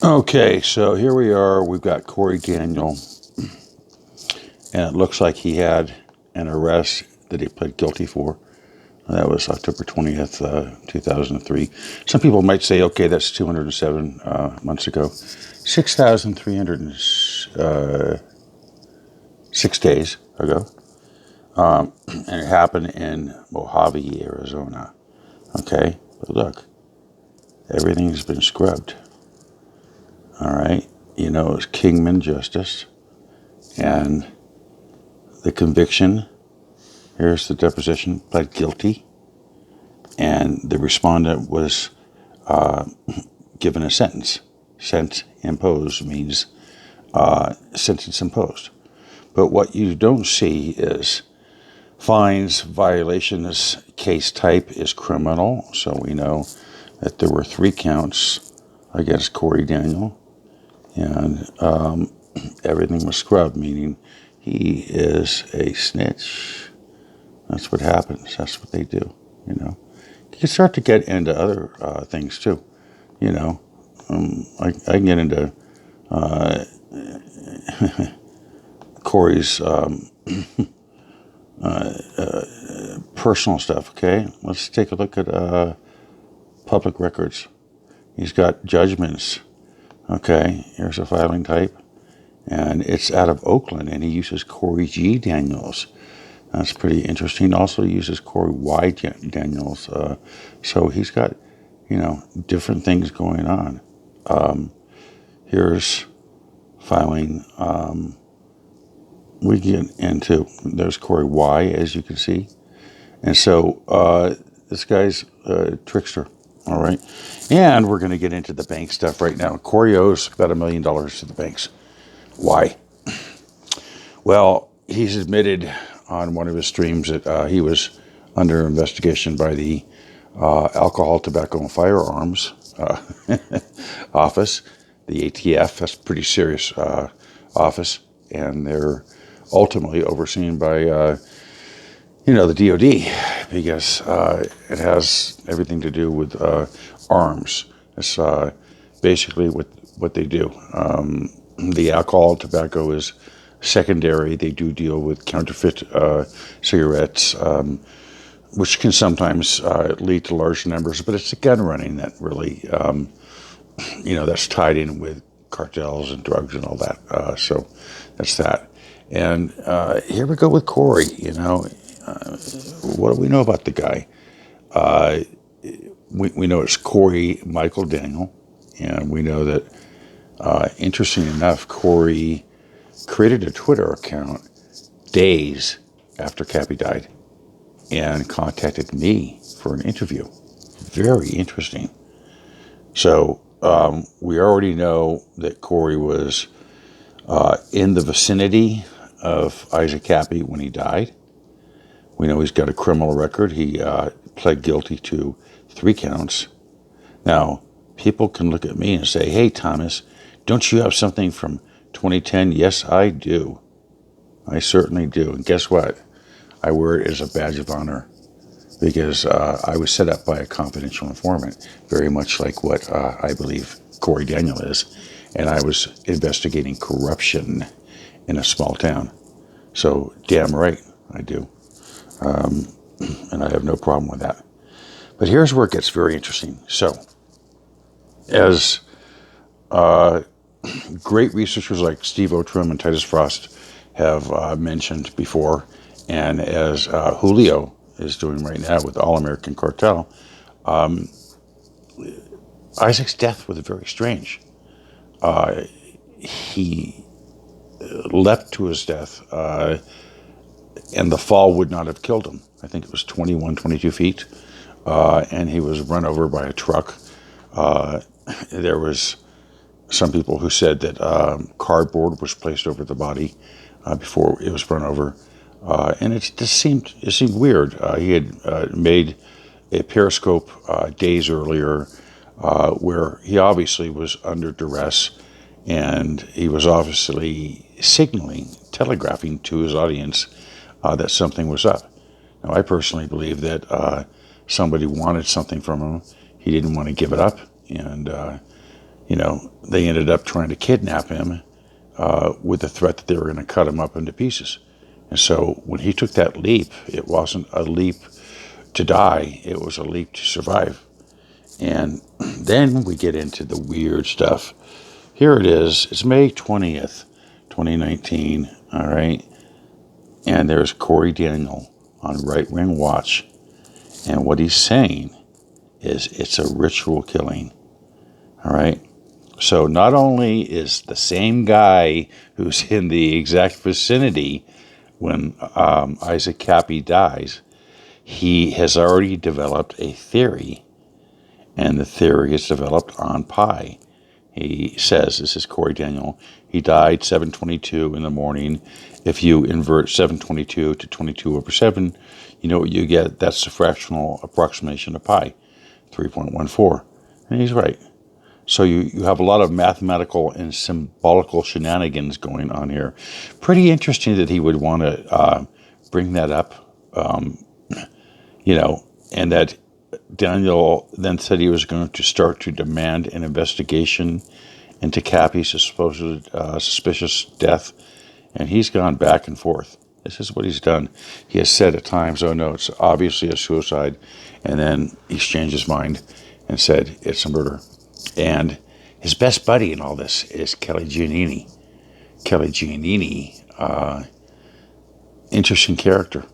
Okay, so here we are. We've got Corey Daniel, and it looks like he had an arrest that he pled guilty for. That was October 20th, 2003. Some people might say, okay, that's 207 months ago. 6,306 days ago. And it happened in Mojave, Arizona. Okay, but look, everything's been scrubbed. All right, you know, it's Kingman Justice. And the conviction, here's the deposition, pled guilty. And the respondent was given a sentence. Sentence imposed means sentence imposed. But what you don't see is fines, violations, case type is criminal. So we know that there were 3 counts against Corey Daniel. And everything was scrubbed, meaning he is a snitch. That's what happens. That's what they do, you know. You can start to get into other things too, you know. I can get into Corey's personal stuff, okay? Let's take a look at public records. He's got judgments, okay? Here's a filing type. And it's out of Oakland, and he uses Corey G. Daniels. That's pretty interesting. Also uses Corey Y. Daniels. So he's got, you know, different things going on. Here's filing. We get into, there's Corey Y, as you can see. And so this guy's a trickster, all right? And we're going to get into the bank stuff right now. Corey owes about $1 million to the banks. Why? Well, he's admitted on one of his streams that he was under investigation by the Alcohol, Tobacco, and Firearms office, the ATF. That's a pretty serious office, and they're ultimately overseen by, the DOD, because it has everything to do with arms. It's basically what they do. The alcohol, tobacco is secondary. They do deal with counterfeit cigarettes, which can sometimes lead to large numbers, but it's the gun running that really, that's tied in with cartels and drugs and all that. So that's that. And here we go with Corey. What do we know about the guy? We know it's Corey Michael Daniel, and we know that, interesting enough, Corey created a Twitter account days after Cappy died and contacted me for an interview. Very interesting. So we already know that Corey was in the vicinity of Isaac Cappy when he died. We know he's got a criminal record. He pled guilty to 3 counts. Now, people can look at me and say, hey, Thomas, don't you have something from 2010? Yes, I do. I certainly do. And guess what? I wear it as a badge of honor because I was set up by a confidential informant, very much like what I believe Corey Daniel is. And I was investigating corruption in a small town. So damn right I do. And I have no problem with that. But here's where it gets very interesting. So, as great researchers like Steve Outram and Titus Frost have mentioned before, and as Julio is doing right now with All American Cartel, Isaac's death was very strange. He leapt to his death, and the fall would not have killed him. I think it was 21, 22 feet, and he was run over by a truck. There was some people who said that cardboard was placed over the body before it was run over, and it seemed weird. He had made a Periscope days earlier, where he obviously was under duress, and he was obviously signaling, telegraphing to his audience that something was up. Now, I personally believe that somebody wanted something from him. He didn't want to give it up, and They ended up trying to kidnap him with the threat that they were going to cut him up into pieces. And so when he took that leap, it wasn't a leap to die, it was a leap to survive. And then we get into the weird stuff. Here it is. It's May 20th, 2019. All right. And there's Corey Daniel on Right Wing Watch. And what he's saying is it's a ritual killing. All right. So not only is the same guy who's in the exact vicinity when Isaac Kappy dies, he has already developed a theory, and the theory is developed on pi. He says, this is Corey Daniel, he died 7:22 in the morning. If you invert 722 to 22 over 7, you know what you get? That's the fractional approximation of pi, 3.14. And he's right. So you have a lot of mathematical and symbolical shenanigans going on here. Pretty interesting that he would want to bring that up, and that Daniel then said he was going to start to demand an investigation into Kappy's supposed suspicious death, and he's gone back and forth. This is what he's done. He has said at times, oh no, it's obviously a suicide, and then he's changed his mind and said it's a murder. And his best buddy in all this is Kelly Giannini. Kelly Giannini, interesting character,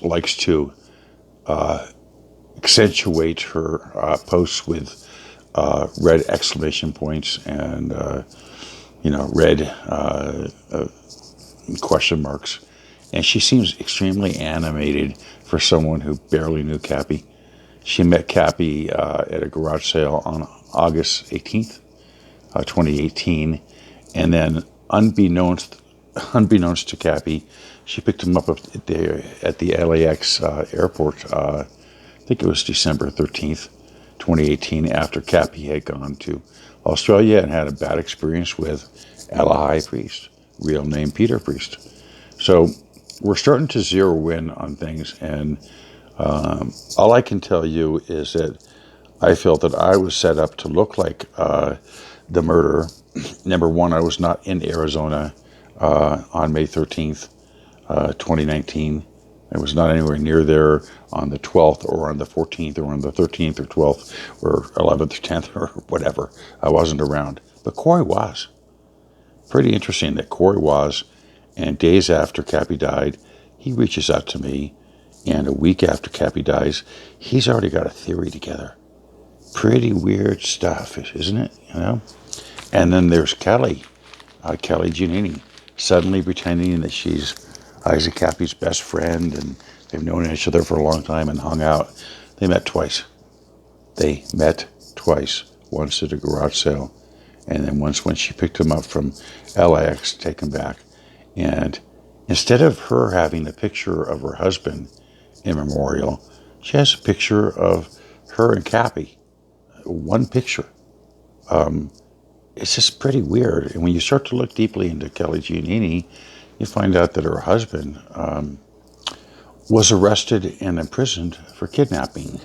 likes to accentuate her posts with red exclamation points and red question marks. And she seems extremely animated for someone who barely knew Kappy. She met Kappy at a garage sale on August 18th, 2018, and then unbeknownst to Kappy, she picked him up at the LAX airport. I think it was December 13th, 2018, after Kappy had gone to Australia and had a bad experience with Ella High Priest, real name Peter Priest. So we're starting to zero in on things, and all I can tell you is that I felt that I was set up to look like the murderer. Number one, I was not in Arizona on May 13th, 2019. I was not anywhere near there on the 12th or on the 14th or on the 13th or 12th or 11th or 10th or whatever. I wasn't around. But Corey was. Pretty interesting that Corey was. And days after Kappy died, he reaches out to me. And a week after Kappy dies, he's already got a theory together. Pretty weird stuff, isn't it? And then there's Kelly Giannini, suddenly pretending that she's Isaac Kappy's best friend, and they've known each other for a long time and hung out. They met twice. Once at a garage sale, and then once when she picked him up from LAX, take him back. And instead of her having a picture of her husband in memorial, she has a picture of her and Kappy. One picture. It's just pretty weird. And when you start to look deeply into Kelly Giannini, you find out that her husband was arrested and imprisoned for kidnapping.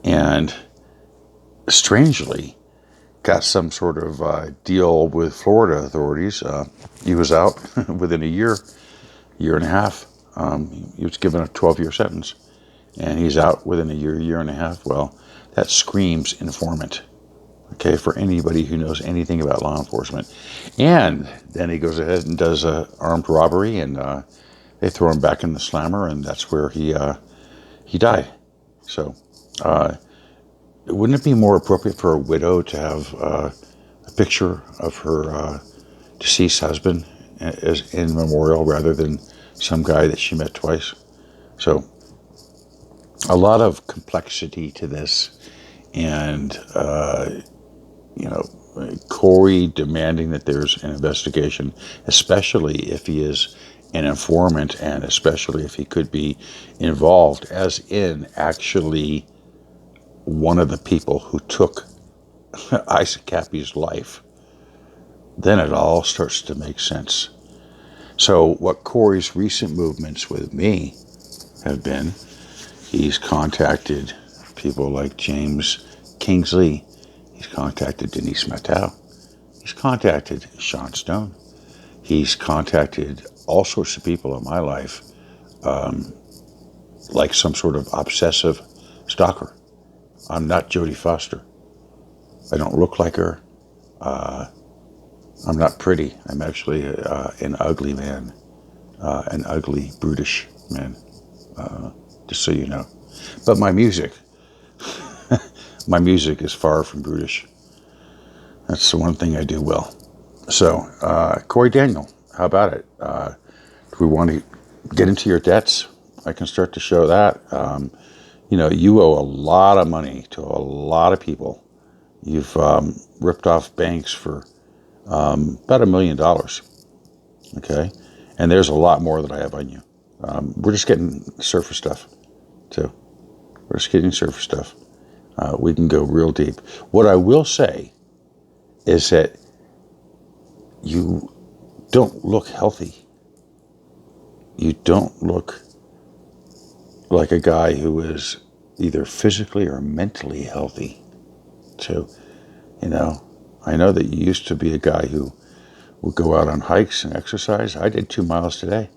And strangely, got some sort of deal with Florida authorities. He was out within a year and a half. He was given a 12-year sentence. And he's out within a year and a half. Well, that screams informant, okay, for anybody who knows anything about law enforcement. And then he goes ahead and does an armed robbery, and they throw him back in the slammer, and that's where he died. So wouldn't it be more appropriate for a widow to have a picture of her deceased husband as in memorial rather than some guy that she met twice? So a lot of complexity to this, and Corey demanding that there's an investigation, especially if he is an informant, and especially if he could be involved, as in actually one of the people who took Isaac Kappy's life. Then it all starts to make sense. So what Corey's recent movements with me have been, he's contacted people like James Kingsley. He's contacted Denise Mattel. He's contacted Sean Stone. He's contacted all sorts of people in my life, like some sort of obsessive stalker. I'm not Jodie Foster. I don't look like her. I'm not pretty. I'm actually an ugly man, an ugly, brutish man, just so you know. But my music is far from brutish. That's the one thing I do well. So, Corey Daniel, how about it? Do we want to get into your debts? I can start to show that. You owe a lot of money to a lot of people. You've ripped off banks for about $1 million. Okay, and there's a lot more that I have on you. We're just getting surface stuff, too. We're just getting surface stuff. We can go real deep. What I will say is that you don't look healthy. You don't look like a guy who is either physically or mentally healthy, too. I know that you used to be a guy who would go out on hikes and exercise. I did 2 miles today.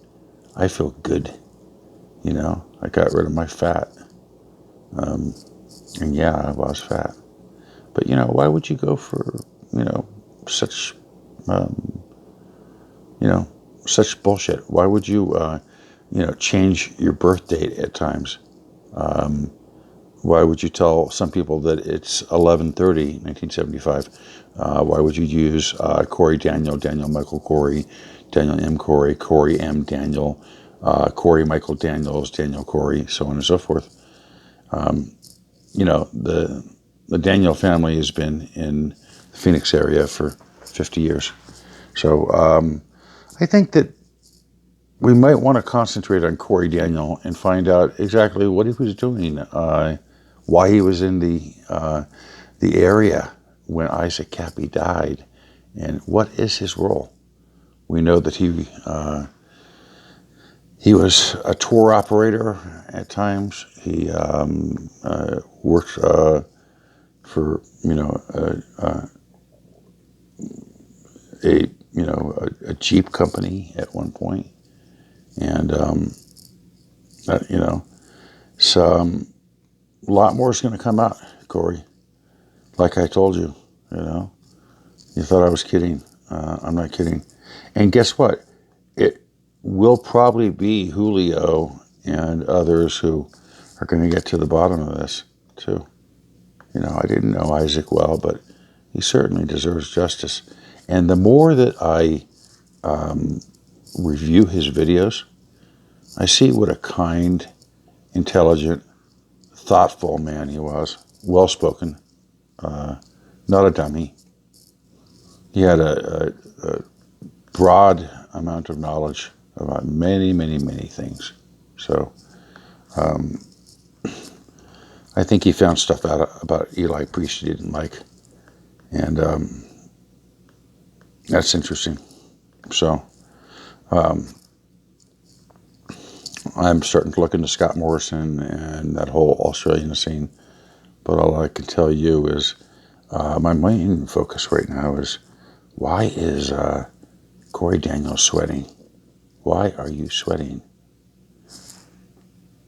I feel good. I got rid of my fat. And yeah, I was fat. But, why would you go for, such, um, such bullshit? Why would you, change your birth date at times? Why would you tell some people that it's 11/30, 1975? Why would you use Corey Daniel, Daniel Michael Corey, Daniel M. Corey, Corey M. Daniel, Corey Michael Daniels, Daniel Corey, so on and so forth? The Daniel family has been in the Phoenix area for 50 years. So I think that we might want to concentrate on Corey Daniel and find out exactly what he was doing, why he was in the area when Isaac Kappy died, and what is his role. We know that he was a tour operator at times. He worked for a Jeep company at one point, and so a lot more is going to come out, Corey. Like I told you, you thought I was kidding. I'm not kidding. And guess what? It will probably be Julio and others who are going to get to the bottom of this, too. I didn't know Isaac well, but he certainly deserves justice. And the more that I review his videos, I see what a kind, intelligent, thoughtful man he was, well-spoken, not a dummy. He had a broad amount of knowledge about many, many, many things. So I think he found stuff out about Eli Priest he didn't like. And that's interesting. So I'm starting to look into Scott Morrison and that whole Australian scene. But all I can tell you is my main focus right now is, why is Corey Daniels sweating? Why are you sweating?